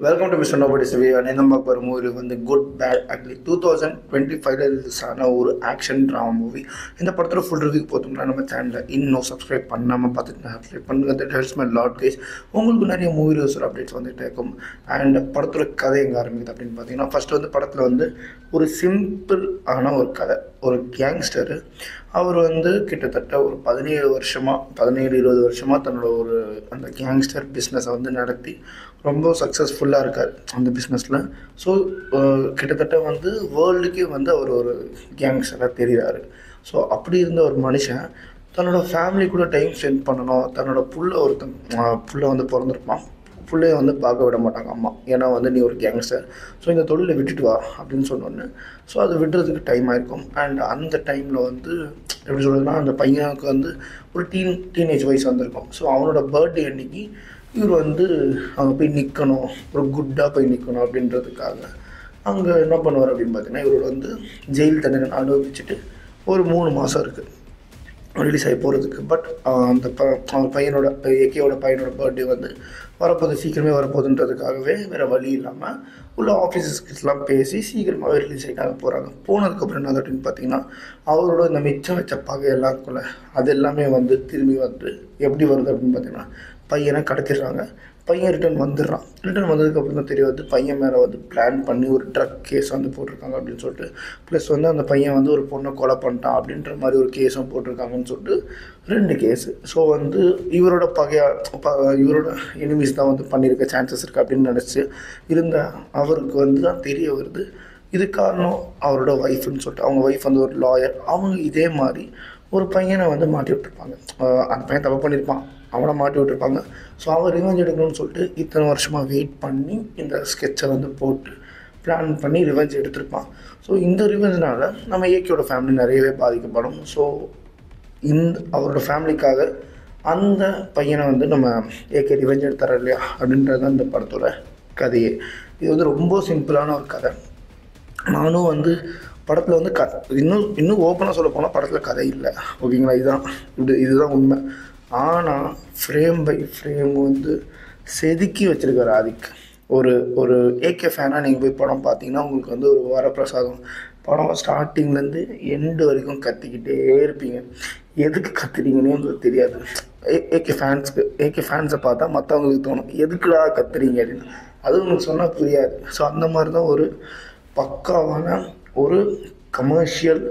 Welcome to mister nobody's review. நம்ம பார்க்க போகிற மூவி வந்து குட் பேட் அக்லி 2025 ரிலீஸ் ஆன ஒரு ஆக்ஷன் ட்ராமா மூவி. இந்த படத்தோட ஃபுல் ரிவ்யூ போத்தோம்னா நம்ம சேனலில் இன்னும் சப்ஸ்கிரைப் பண்ணாமல் பார்த்துட்டு சப்ஸ்கிரைப் பண்ணுங்க. That helps my lot guys. உங்களுக்கு நிறைய மூவி ரிவ்யூஸ் அப்டேட்ஸ் வந்துகிட்டே இருக்கும். அண்ட் படத்தோட கதை எங்கே ஆரம்பிக்குது அப்படின்னு பார்த்தீங்கன்னா, ஃபஸ்ட்டு வந்து படத்தில் வந்து ஒரு சிம்பிள் ஆன ஒரு கதை. ஒரு கேங்ஸ்டரு அவர் வந்து கிட்டத்தட்ட ஒரு 17-20 வருஷமாக தன்னோட ஒரு அந்த கேங்ஸ்டர் பிஸ்னஸை வந்து நடத்தி ரொம்ப சக்ஸஸ்ஃபுல்லாக இருக்கார் அந்த பிஸ்னஸில். ஸோ கிட்டத்தட்ட வந்து வேர்ல்டுக்கே வந்து அவர் ஒரு கேங்ஸ்டராக தெரிகிறாரு. ஸோ அப்படி இருந்த ஒரு மனுஷன் தன்னோட ஃபேமிலி கூட டைம் ஸ்பெண்ட் பண்ணணும். தன்னோட புள்ள வந்து பிறந்திருப்பான். பிள்ளைய வந்து பார்க்க விட மாட்டாங்க அம்மா, ஏன்னா வந்து நீ ஒரு கேங்ஸ்டர், ஸோ இந்த தொழிலை விட்டுட்டு வா அப்படின்னு சொன்னோன்னே ஸோ அதை விடுறதுக்கு டைம் ஆகிருக்கும். அண்ட் அந்த டைமில் வந்து எப்படி சொல்கிறதுனா, அந்த பையனுக்கு வந்து ஒரு டீனேஜ் வயசு வந்திருக்கும். ஸோ அவனோட பர்த்டே அன்னைக்கு இவர் வந்து அங்கே போய் நிற்கணும், ஒரு குட்டாக போய் நிற்கணும் அப்படின்றதுக்காக அங்கே என்ன பண்ணுவார் அப்படின்னு பார்த்தீங்கன்னா, இவரோட வந்து ஜெயில் தண்டனை அனுபவிச்சுட்டு ஒரு 3 மாதம் இருக்குது ரிலீஸ் ஆகி போகிறதுக்கு. பட் அந்த அவன் பையனோட ஏகேவோட பையனோட பர்த்டே வந்து வரப்போகுது, சீக்கிரமே வரப்போகுதுன்றதுக்காகவே வேறு வழி இல்லாமல் உள்ள ஆஃபீஸஸ்லாம் பேசி சீக்கிரமாகவே ரிலீஸ் ஆகிட்டாங்க போகிறாங்க. போனதுக்கப்புறம் என்ன அப்படின்னு பார்த்தீங்கன்னா, அவரோட இந்த மிச்சம் வச்ச பகையெல்லாம் இருக்குல்ல, அது எல்லாமே வந்து திரும்பி வந்து எப்படி வருது அப்படின்னு பார்த்தீங்கன்னா, பையனை கடத்திடுறாங்க. பையன் ரிட்டர்ன் வந்ததுக்கப்புறம் தான் தெரிய வந்து பையன் மேலே வந்து பிளான் பண்ணி ஒரு ட்ரக் கேஸ் வந்து போட்டிருக்காங்க அப்படின்னு சொல்லிட்டு, ப்ளஸ் வந்து அந்த பையன் வந்து ஒரு பொண்ணை கொலை பண்ணிட்டான் அப்படின்ற மாதிரி ஒரு கேஸும் போட்டிருக்காங்கன்னு சொல்லிட்டு 2 கேஸு. ஸோ வந்து இவரோட இவரோட எனிமீஸ் தான் வந்து பண்ணியிருக்க சான்சஸ் இருக்குது அப்படின்னு நினச்சி இருந்த அவருக்கு வந்து தான் தெரிய வருது இது காரணம் அவரோட ஒய்ஃப்னு சொல்லிட்டு. அவங்க ஒய்ஃப் வந்து ஒரு லாயர். அவங்க இதே மாதிரி ஒரு பையனை வந்து மாட்டி விட்டுருப்பாங்க. அந்த பையன் தப்பு பண்ணியிருப்பான், அவனை மாட்டி விட்டுருப்பாங்க. ஸோ அவன் ரிவெஞ்ச் எடுக்கணும்னு சொல்லிட்டு இத்தனை வருஷமாக வெயிட் பண்ணி இந்த ஸ்கெட்சை வந்து போட்டு பிளான் பண்ணி ரிவெஞ்ச் எடுத்திருப்பான். ஸோ இந்த ரிவெஞ்சினால் நம்ம ஏகேயோட ஃபேமிலி நிறையவே பாதிக்கப்படும். ஸோ அவரோட ஃபேமிலிக்காக அந்த பையனை வந்து நம்ம ஏகே ரிவெஞ்ச் எடுத்துறோம் இல்லையா அப்படின்றது தான் இந்த படத்தோட கதையே. இது வந்து ரொம்ப சிம்பிளான ஒரு கதை. நானும் வந்து படத்தில் வந்து இன்னும் ஓப்பனாக சொல்ல போனால் படத்தில் கதை இல்லை, ஓகேங்களா? இதுதான் உண்மை. ஆனால் ஃப்ரேம் பை ஃப்ரேம் வந்து செதுக்கி வச்சுருக்காரு ஆதிக். ஒரு ஏகே ஃபேனாக நீங்கள் போய் படம் பார்த்தீங்கன்னா உங்களுக்கு வந்து ஒரு வரப்பிரசாதம். படம் ஸ்டார்டிங்லேருந்து எண்டு வரைக்கும் கத்திக்கிட்டே இருப்பீங்க. எதுக்கு கத்துறீங்கன்னே உங்களுக்கு தெரியாது. ஏகே ஃபேன்ஸை பார்த்தா மற்றவங்களுக்கு தோணும், எதுக்குடா கத்துறீங்க அப்படின்னு. அது உங்களுக்கு சொன்னால் புரியாது. ஸோ அந்த மாதிரி தான் ஒரு பக்காவான ஒரு கமர்ஷியல்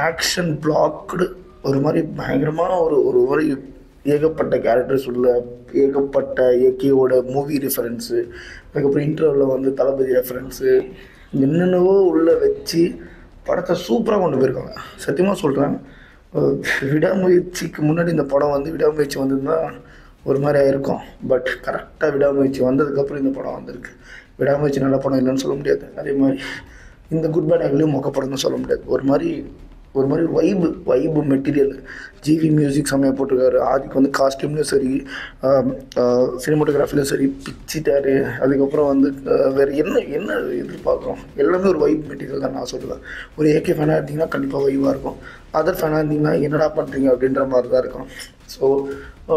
ஆக்ஷன் பிளாக்டு ஒரு மாதிரி பயங்கரமான ஒரு மாதிரி ஏகப்பட்ட கேரக்டர்ஸ் உள்ள ஏகப்பட்ட ஏகேவோட மூவி ரெஃபரன்ஸு, அதுக்கப்புறம் இன்டர்வலில் வந்து தளபதி ரெஃபரன்ஸு என்னென்னவோ உள்ளே வச்சு படத்தை சூப்பராக கொண்டு போயிருக்காங்க. சத்தியமாக சொல்கிறேன், விடாமுயற்சிக்கு முன்னாடி இந்த படம் வந்து விடாமுயற்சி வந்திருந்தால் ஒரு மாதிரி ஆயிருக்கும். பட் கரெக்டாக விடாமுயற்சி வந்ததுக்கப்புறம் இந்த படம் வந்திருக்கு. விடாமுயற்சி நல்ல படம் இல்லைன்னு சொல்ல முடியாது, அதே மாதிரி இந்த குட் பேட் அக்லியும் மொக்க படம்னு சொல்ல முடியாது. ஒரு மாதிரி வைபு மெட்டீரியல். ஜிவி மியூசிக் செம்மையாக போட்டிருக்காரு. ஆதிக்கு வந்து காஸ்டியூம்லையும் சரி சினிமோட்டோகிராஃபிலையும் சரி பிச்சிட்டாரு. அதுக்கப்புறம் வந்து வேறு என்ன எதிர்பார்க்குறோம், எல்லாமே ஒரு வைப் மெட்டீரியல் தான் நான் சொல்லுவேன். ஒரு ஏகே ஃபேனாக இருந்தீங்கன்னா கண்டிப்பாக வைவாக இருக்கும். அதர் ஃபேனாக இருந்தீங்கன்னா என்னடா பண்ணுறீங்க அப்படின்ற மாதிரி தான் இருக்கும். ஸோ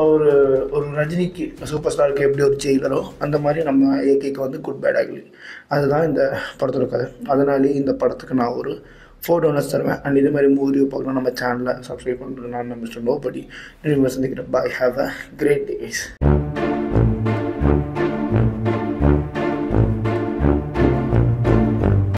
ஒரு ரஜினிக்கு சூப்பர் ஸ்டாருக்கு எப்படி ஒரு ஜெயிலரோ அந்த மாதிரி நம்ம ஏகேக்கு வந்து குட் பேட் அக்லி. அதுதான் இந்த படத்தோட கதை. அதனாலேயே இந்த படத்துக்கு நான் ஒரு 4 டோனர்ஸ் தருவேன். அண்ட் இது மாதிரி மூவி பார்க்கணும் நம்ம சேனலை சப்ஸ்கிரைப் பண்ணுறது. நான் மிஸ்டர் நோபடி. சந்திக்கிறேன். Bye. Have a great days.